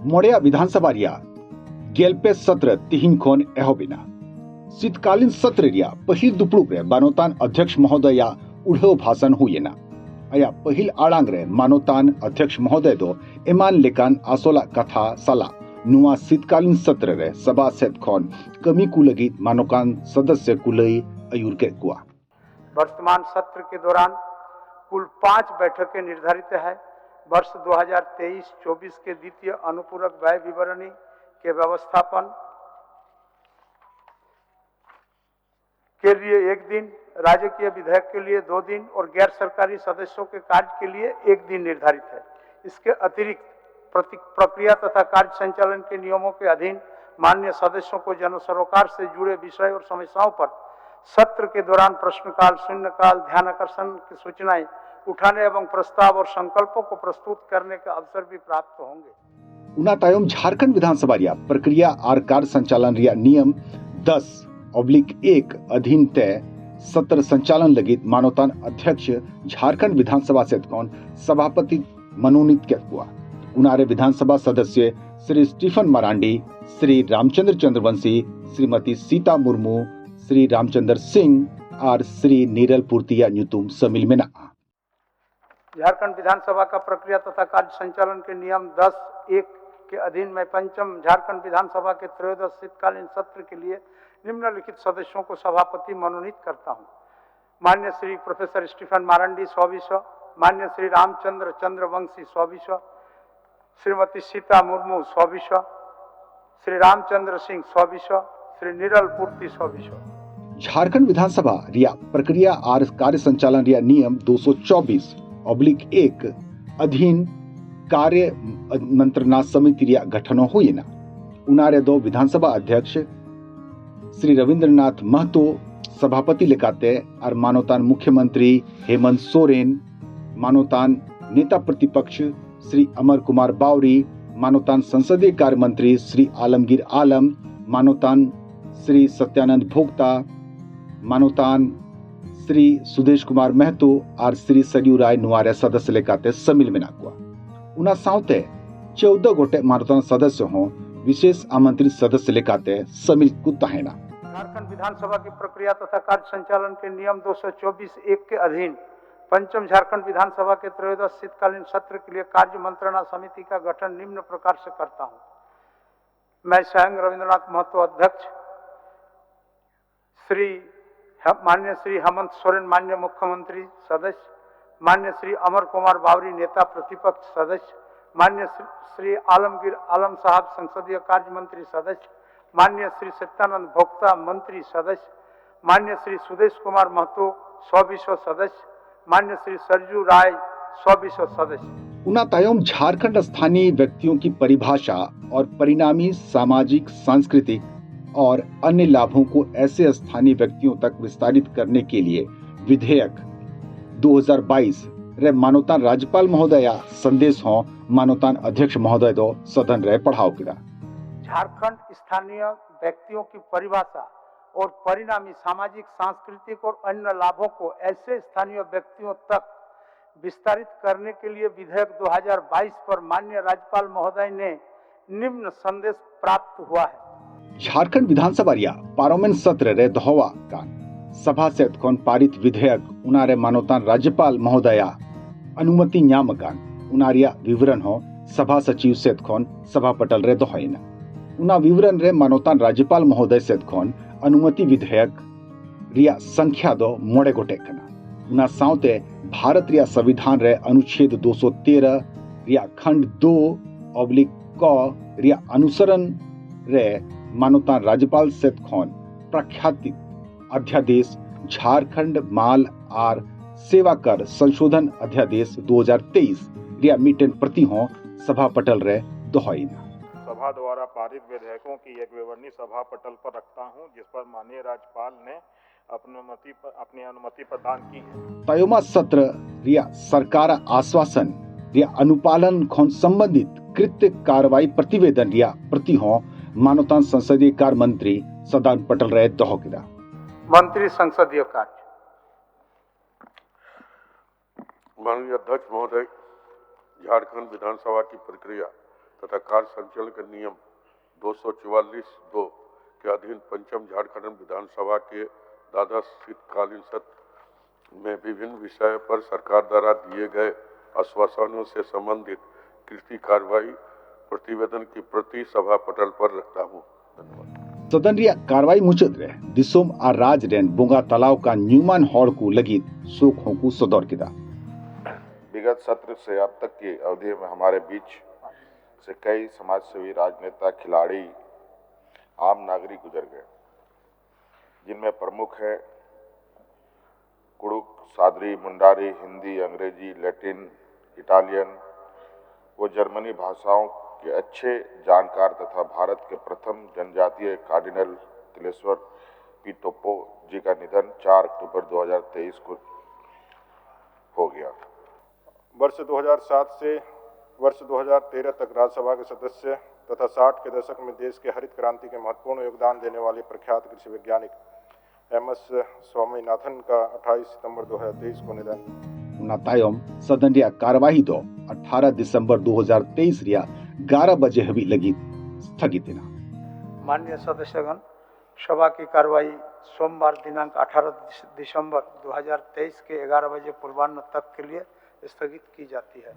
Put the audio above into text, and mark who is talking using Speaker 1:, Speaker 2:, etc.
Speaker 1: मोड़िया विधानसभा रिया गेलपे सत्र तिहिन खोन एहोबिना शीतकालीन सत्र रिया पहिल दुपड़ुक रे मानोतान अध्यक्ष महोदय उड़ो भाषण हुएना अया पहिल आड़ांग रे मानोतान अध्यक्ष महोदय दो एमान लेकान आसोला कथा सला नुआ शीतकालीन सत्र रे सभा सेत खोन कमी कुलगी मानोकान सदस्य कुलई अयुर के कुआ।
Speaker 2: वर्तमान सत्र के दौरान कुल 5 बैठकें निर्धारित है। वर्ष 2023-24 के द्वितीय अनुपूरक व्यय विवरणी के व्यवस्थापन के लिए 1 दिन, राजकीय विधेयक के लिए 2 दिन और गैर सरकारी सदस्यों के कार्य के लिए 1 दिन निर्धारित है। इसके अतिरिक्त प्रक्रिया तथा कार्य संचालन के नियमों के अधीन माननीय सदस्यों को जन सरोकार से जुड़े विषय और समस्याओं पर सत्र के दौरान प्रश्नकाल, शून्यकाल, ध्यानाकर्षण की सूचनाएं उठाने एवं प्रस्ताव और संकल्पों को प्रस्तुत करने का अवसर भी प्राप्त होंगे।
Speaker 1: उनातायम झारखंड विधानसभा रिया प्रक्रिया आर कार्य संचालन रिया नियम 10/1 अधीन तय सत्र संचालन लगी मानोतान अध्यक्ष झारखंड विधानसभा से कौन सभापति मनोनीत किया हुआ। उनारे विधानसभा सदस्य श्री स्टीफन मरांडी, श्री रामचंद्र चंद्रवंशी, श्रीमती सीता मुर्मू, श्री रामचंद्र सिंह और श्री नीरल पूर्तिया न्यूतुम समिल में ना।
Speaker 2: झारखंड विधानसभा का प्रक्रिया तथा कार्य संचालन के नियम 10(1) के अधीन मैं पंचम झारखंड विधानसभा के त्रयोदश शीतकालीन सत्र के लिए निम्नलिखित सदस्यों को सभापति मनोनीत करता हूं। माननीय श्री प्रोफेसर स्टीफन मारंडी 100 माननीय श्री रामचंद्र चंद्रवंशी 100 श्रीमती सीता मुर्मू 100 श्री रामचंद्र सिंह 100 श्री नीरल पूर्ति 100।
Speaker 1: झारखंड विधानसभा रिया प्रक्रिया आर कार्य संचालन रिया नियम 224/1 अधीन कार्य मंत्रणा समिति रिया गठन हुई ना। उनारे दो विधानसभा अध्यक्ष श्री रविंद्रनाथ महतो सभापति लेकाते और मानोतान मुख्यमंत्री हेमंत सोरेन, मानोतान नेता प्रतिपक्ष श्री अमर कुमार बावरी, मानोतान संसदीय कार्य मंत्री श्री आलमगीर आलम, मानोतान श्री सत्यानंद भोक्ता, मानोतान श्री सुदेश कुमार महतो और श्री सरयू राय नुआरे सदस्य लेकाते समिल में नाकुआ। उना साउते 14 गोटे मानोतान सदस्य हों विशेष आमंत्रित सदस्य लेकाते समिल कुत्ता है ना।
Speaker 2: झारखंड विधानसभा की प्रक्रिया तथा कार्य संचालन के नियम 224(1) के अधीन पंचम झारखंड विधानसभा के त्रयोदश शीतकालीन सत्र के लिए कार्य मंत्रणा समिति का गठन निम्न प्रकार से करता हूं। मैं स्वयं रविंद्रनाथ महतो अध्यक्ष, माननीय श्री हेमंत सोरेन माननीय मुख्यमंत्री सदस्य, माननीय श्री अमर कुमार बावरी नेता प्रतिपक्ष सदस्य, माननीय श्री आलमगीर आलम साहब संसदीय कार्य मंत्री सदस्य, माननीय श्री सत्यानंद भोक्ता मंत्री सदस्य, माननीय श्री सुदेश कुमार महतो 100 सदस्य, माननीय श्री सरजू राय 100 सदस्य।
Speaker 1: उनातायम झारखंड स्थानीय व्यक्तियों की परिभाषा और परिणामी सामाजिक, सांस्कृतिक और अन्य लाभों को ऐसे स्थानीय व्यक्तियों तक विस्तारित करने के लिए विधेयक 2022 रे मानोतान राज्यपाल महोदया संदेश हो मानोतान अध्यक्ष महोदय दो सदन रे पढ़ाओ किया।
Speaker 2: झारखंड स्थानीय व्यक्तियों की परिभाषा और परिणामी सामाजिक, सांस्कृतिक और अन्य लाभों को ऐसे स्थानीय व्यक्तियों तक विस्तारित करने के लिए विधेयक 2022 पर माननीय राज्यपाल महोदय ने निम्न संदेश प्राप्त हुआ है।
Speaker 1: झारखंड विधानसभा रिया पार्लियामेंट सत्र रे दहवा का सभा से कौन पारित विधेयक उनारे मानोतान राज्यपाल महोदया अनुमति न्यामकान उनारिया विवरण हो सभा सचिव से कौन सभा पटल रे दोहैना उना विवरण रे मानोतान राज्यपाल महोदय से कौन अनुमति विधेयक रिया संख्या दो मोड़े गोटे कना उना साउते भारत रिया संविधान रे अनुच्छेद 213 रिया खंड 2/क रिया अनुसरण रे मानोतान राज्यपाल से कौन प्रख्यात अध्यादेश झारखंड माल और सेवा कर संशोधन अध्यादेश 2023 रिया मीटन प्रति हो सभा पटल रे दोहैना।
Speaker 3: सभा द्वारा पारित विधेयकों की एक विवरणी सभा पटल पर रखता हूं, जिस पर माननीय राज्यपाल ने अपनी अनुमति प्रदान की है।
Speaker 1: तयोमा सत्र रिया सरकार आश्वासन रिया अनुपालन खोन संबंधित कृत्य कार्रवाई प्रतिवेदन रिया प्रति हो मानोतान संसदीय कार्य मंत्री सदान पटल रहे दोहकिदा।
Speaker 2: मंत्री संसदीय कार्य।
Speaker 4: माननीय अध्यक्ष महोदय, झारखंड विधानसभा की प्रक्रिया तथा कार्य संचालन के नियम 244(2) के अधीन पंचम झारखंड विधानसभा के द्वादश शीतकालीन सत्र में विभिन्न विषयों पर सरकार द्वारा दिए गए आश्वासनों से संबंधित कृषि कार्रवाई प्रतिवेदन की प्रति सभा पटल पर रखता हूँ। धन्यवाद।
Speaker 1: सदन रिया कार्रवाई मुचद रहे दिसोम आ राज रेन बोंगा तालाव का न्यूमान हॉल को लगी शोक को सदर किया।
Speaker 5: विगत सत्र से अब तक की अवधि में हमारे बीच से कई समाजसेवी, राजनेता, खिलाड़ी, आम नागरिक गुजर गए, जिनमें प्रमुख है कुड़ुक, सादरी, मुंडारी, हिंदी, अंग्रेजी, लैटिन, इटालियन व जर्मनी भाषाओं के अच्छे जानकार तथा भारत के प्रथम जनजातीय कार्डिनल तिलेश्वर पीटोपो जी का निधन 4 अक्टूबर 2023 को हो गया।
Speaker 3: वर्ष 2007 से वर्ष 2013 तक राज्यसभा के सदस्य तथा 60 के दशक में देश के हरित क्रांति के महत्वपूर्ण योगदान देने वाले प्रख्यात कृषि वैज्ञानिक MS स्वामीनाथन का 28 सितंबर 2023 को निधन।
Speaker 1: तायम सदन रिया कार्यवाही 18 दिसंबर 2023 रिया 11 बजे हवी लगी स्थगित।
Speaker 2: माननीय सदस्यगण, सभा की कार्रवाई सोमवार दिनांक 18 दिसंबर 2023 के 11 बजे पूर्वाह्न तक के लिए स्थगित की जाती है।